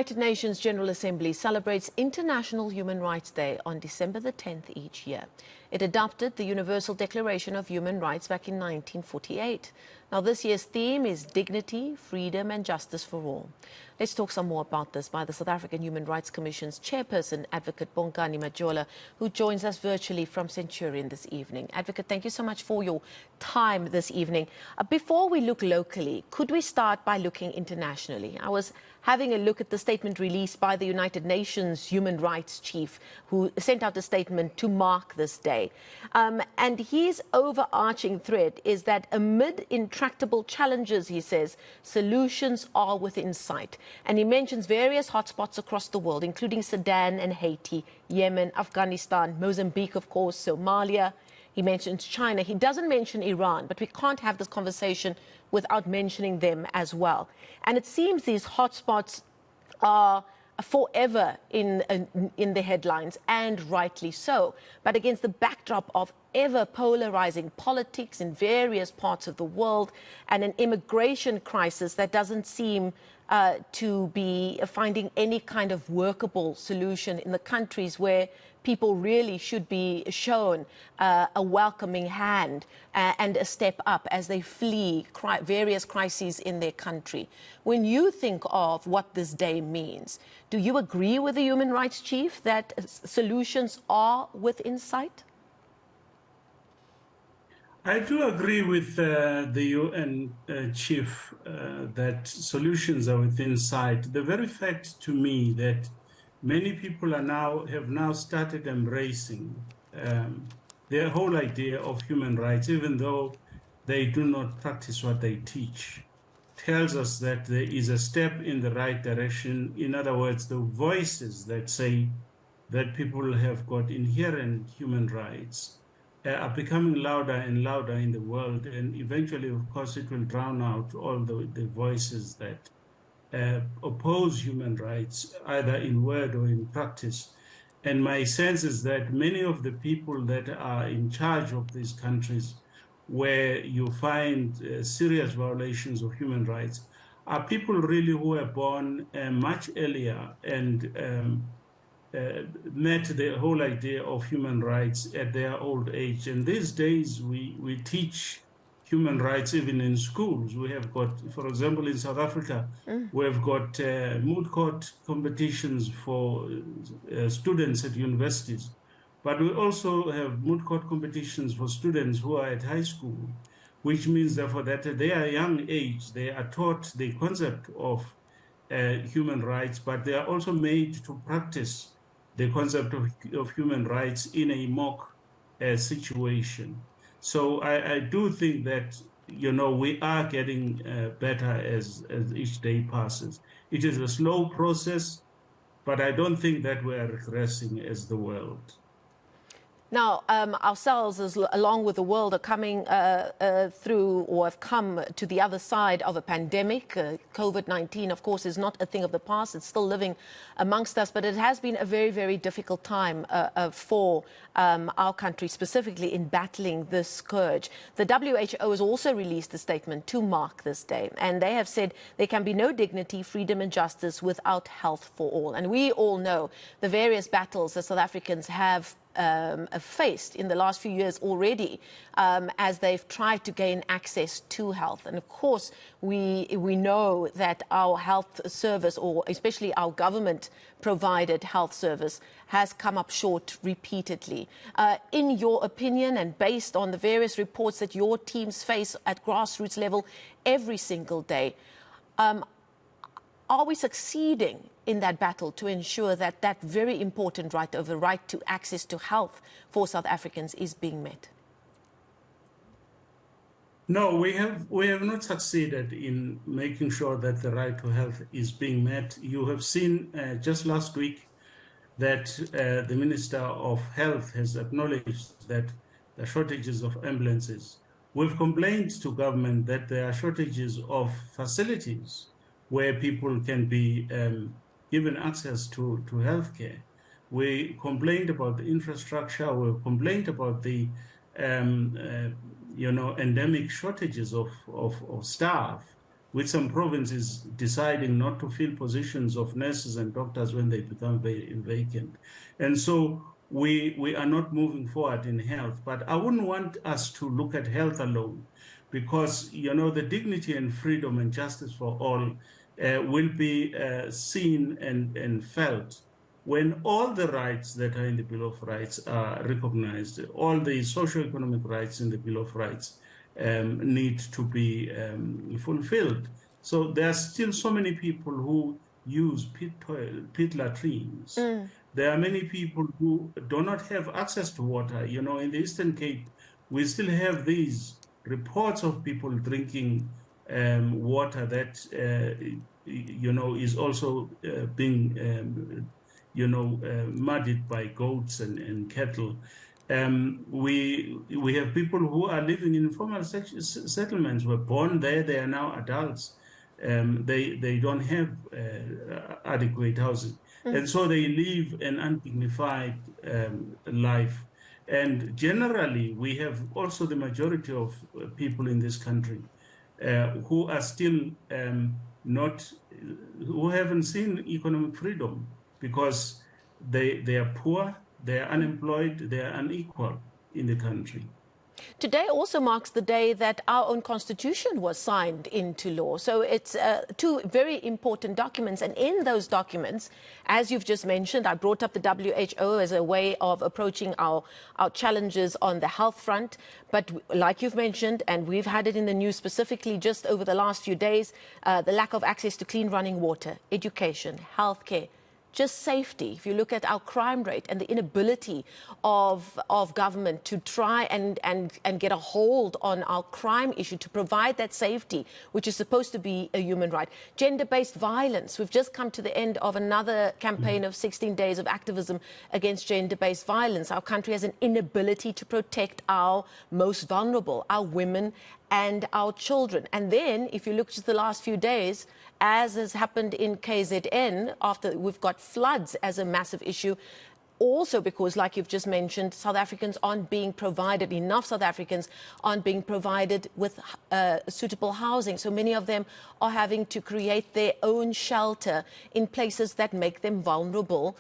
United Nations General Assembly celebrates International Human Rights Day on December the 10th each year. It adopted the Universal Declaration of Human Rights back in 1948. Now, this year's theme is dignity, freedom and justice for all. Let's talk some more about this by the South African Human Rights Commission's Chairperson, Advocate Bongani Majola, who joins us virtually from Centurion this evening. Advocate, thank you so much for your time this evening. Before we look locally, could we start by looking internationally? I was having a look at the statement released by the United Nations Human Rights Chief, who sent out a statement to mark this day. And his overarching thread is that amid intractable challenges, he says, solutions are within sight. And he mentions various hotspots across the world, including Sudan and Haiti, Yemen, Afghanistan, Mozambique, of course, Somalia. He mentions China. He doesn't mention Iran, but we can't have this conversation without mentioning them as well. And it seems these hotspots are forever in the headlines, and rightly so. But against the backdrop of ever polarizing politics in various parts of the world and an immigration crisis that doesn't seem to be finding any kind of workable solution in the countries where people really should be shown a welcoming hand and a step up as they flee various crises in their country. When you think of what this day means, do you agree with the Human Rights Chief that solutions are within sight? I do agree with the UN chief that solutions are within sight. The very fact to me that many people have now started embracing their whole idea of human rights, even though they do not practice what they teach, tells us that there is a step in the right direction. In other words, the voices that say that people have got inherent human rights are becoming louder and louder in the world, and eventually, of course, it will drown out all the voices that oppose human rights, either in word or in practice. And my sense is that many of the people that are in charge of these countries where you find serious violations of human rights are people really who were born much earlier and met the whole idea of human rights at their old age. And these days we teach human rights even in schools. We have got, for example, in South Africa, we've got moot court competitions for students at universities. But we also have moot court competitions for students who are at high school, which means therefore that at their young age, they are taught the concept of human rights, but they are also made to practice the concept of human rights in a mock situation. So I do think that, you know, we are getting better as each day passes. It is a slow process, but I don't think that we are regressing as the world. Now, ourselves, along with the world, are coming through or have come to the other side of a pandemic. COVID-19, of course, is not a thing of the past. It's still living amongst us, but it has been a very, very difficult time for our country, specifically in battling this scourge. The WHO has also released a statement to mark this day, and they have said there can be no dignity, freedom and justice without health for all. And we all know the various battles that South Africans have faced in the last few years already as they've tried to gain access to health. And of course, we know that our health service, or especially our government-provided health service, has come up short repeatedly. In your opinion, and based on the various reports that your teams face at grassroots level every single day, are we succeeding in that battle to ensure that that very important right of the right to access to health for South Africans is being met? No, we have not succeeded in making sure that the right to health is being met. You have seen just last week that the Minister of Health has acknowledged that the shortages of ambulances. We've complained to government that there are shortages of facilities where people can be given access to healthcare. We complained about the infrastructure. We complained about the endemic shortages of staff with some provinces deciding not to fill positions of nurses and doctors when they become vacant. And so we are not moving forward in health. But I wouldn't want us to look at health alone, because, the dignity and freedom and justice for all will be seen and felt when all the rights that are in the Bill of Rights are recognized. All the socioeconomic rights in the Bill of Rights need to be fulfilled. So there are still so many people who use pit latrines. There are many people who do not have access to water. In the Eastern Cape, we still have these reports of people drinking water that, is also being, muddied by goats and cattle. We have people who are living in informal settlements, were born there, they are now adults. They don't have adequate housing. And so they live an undignified life. And generally, we have also the majority of people in this country who are still who haven't seen economic freedom, because they are poor, they are unemployed, they are unequal in the country. Today also marks the day that our own constitution was signed into law. So it's two very important documents. And in those documents, as you've just mentioned, I brought up the WHO as a way of approaching our challenges on the health front. But like you've mentioned, and we've had it in the news specifically just over the last few days, the lack of access to clean running water, education, healthcare, just safety. If you look at our crime rate and the inability of government to try and get a hold on our crime issue, to provide that safety, which is supposed to be a human right. Gender-based violence. We've just come to the end of another campaign of 16 days of activism against gender-based violence. Our country has an inability to protect our most vulnerable, our women and our children. And then, if you look at the last few days, as has happened in KZN, after we've got floods as a massive issue, also because, like you've just mentioned, South Africans aren't being provided, enough South Africans aren't being provided with suitable housing. So many of them are having to create their own shelter in places that make them vulnerable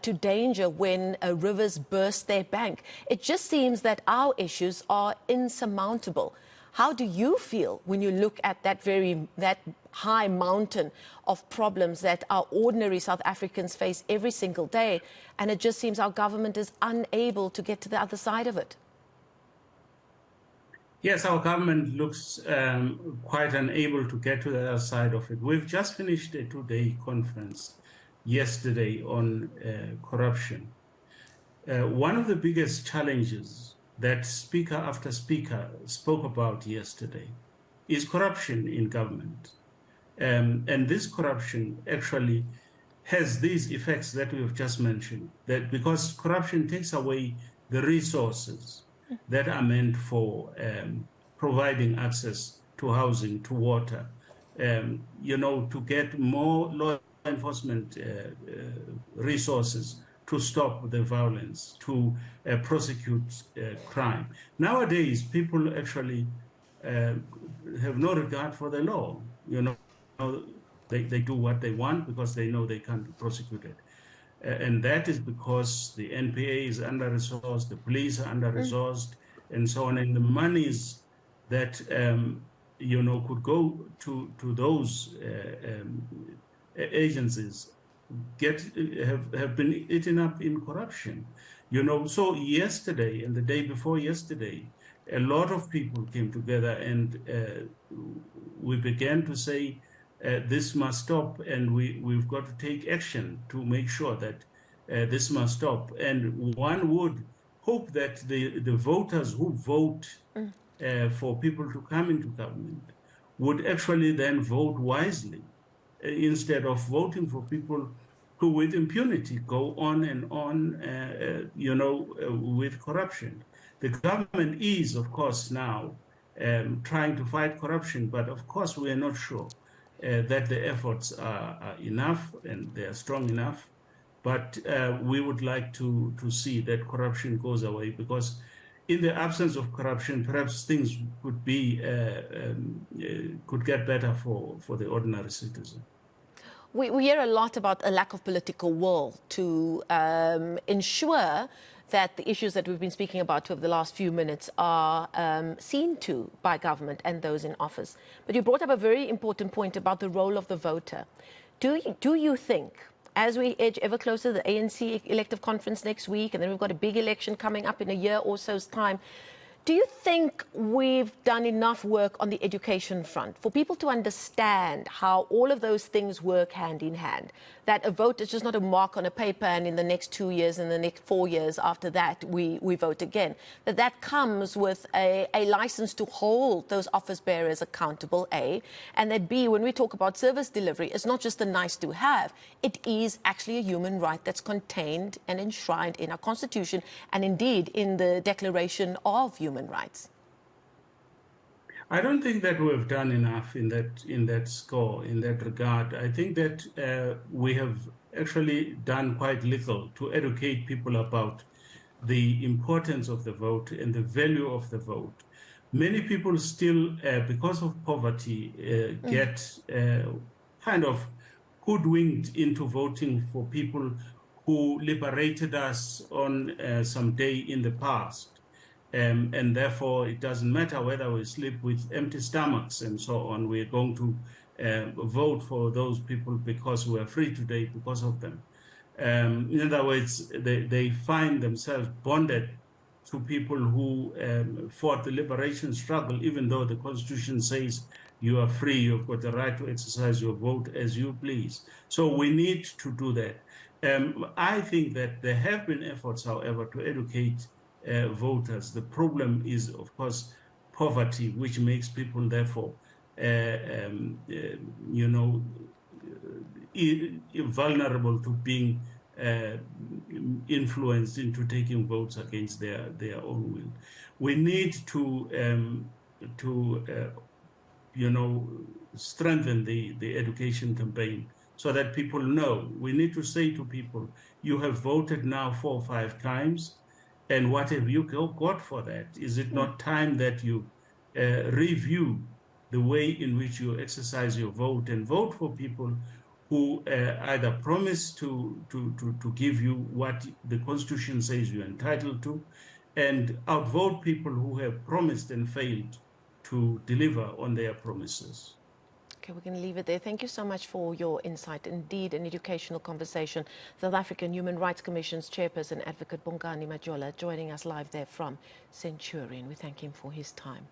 to danger when rivers burst their bank. It just seems that our issues are insurmountable. How do you feel when you look at that high mountain of problems that our ordinary South Africans face every single day, and it just seems our government is unable to get to the other side of it? Yes, our government looks quite unable to get to the other side of it. We've just finished a 2-day conference yesterday on corruption. One of the biggest challenges that speaker after speaker spoke about yesterday is corruption in government. And this corruption actually has these effects that we have just mentioned, that because corruption takes away the resources that are meant for providing access to housing, to water, to get more law enforcement resources to stop the violence, to prosecute crime. Nowadays, people actually have no regard for the law. They do what they want because they know they can't be prosecuted. And that is because the NPA is under-resourced, the police are under-resourced, and so on. And the monies that, could go to those agencies have been eaten up in corruption. So yesterday and the day before yesterday, a lot of people came together and we began to say, this must stop, and we've got to take action to make sure that this must stop. And one would hope that the voters who vote for people to come into government would actually then vote wisely, instead of voting for people who with impunity go on and on, with corruption. The government is, of course, now trying to fight corruption, but of course we are not sure that the efforts are enough and they are strong enough. But we would like to see that corruption goes away, because in the absence of corruption, perhaps things could be could get better for the ordinary citizen. We hear a lot about a lack of political will to ensure that the issues that we've been speaking about over the last few minutes are seen to by government and those in office. But you brought up a very important point about the role of the voter. Do you think, as we edge ever closer to the ANC elective conference next week, and then we've got a big election coming up in a year or so's time, do you think we've done enough work on the education front for people to understand how all of those things work hand in hand? That a vote is just not a mark on a paper and in the next 2 years and the next 4 years after that we vote again. That comes with a license to hold those office bearers accountable, A. And that B, when we talk about service delivery, it's not just a nice to have. It is actually a human right that's contained and enshrined in our Constitution and indeed in the Declaration of Human Rights. I don't think that we've done enough in that score, in that regard. I think that we have actually done quite little to educate people about the importance of the vote and the value of the vote. Many people still, because of poverty, get kind of hoodwinked into voting for people who liberated us on some day in the past. And therefore, it doesn't matter whether we sleep with empty stomachs and so on. We're going to vote for those people because we are free today because of them. In other words, they find themselves bonded to people who fought the liberation struggle, even though the Constitution says you are free, you've got the right to exercise your vote as you please. So we need to do that. I think that there have been efforts, however, to educate voters. The problem is, of course, poverty, which makes people, therefore, vulnerable to being influenced into taking votes against their own will. We need to strengthen the education campaign so that people know. We need to say to people, you have voted now 4 or 5 times. And what have you got for that? Is it not time that you review the way in which you exercise your vote and vote for people who either promise to give you what the Constitution says you're entitled to, and outvote people who have promised and failed to deliver on their promises? Okay, we're going to leave it there. Thank you so much for your insight. Indeed, an educational conversation. South African Human Rights Commission's Chairperson, Advocate Bongani Majola, joining us live there from Centurion. We thank him for his time.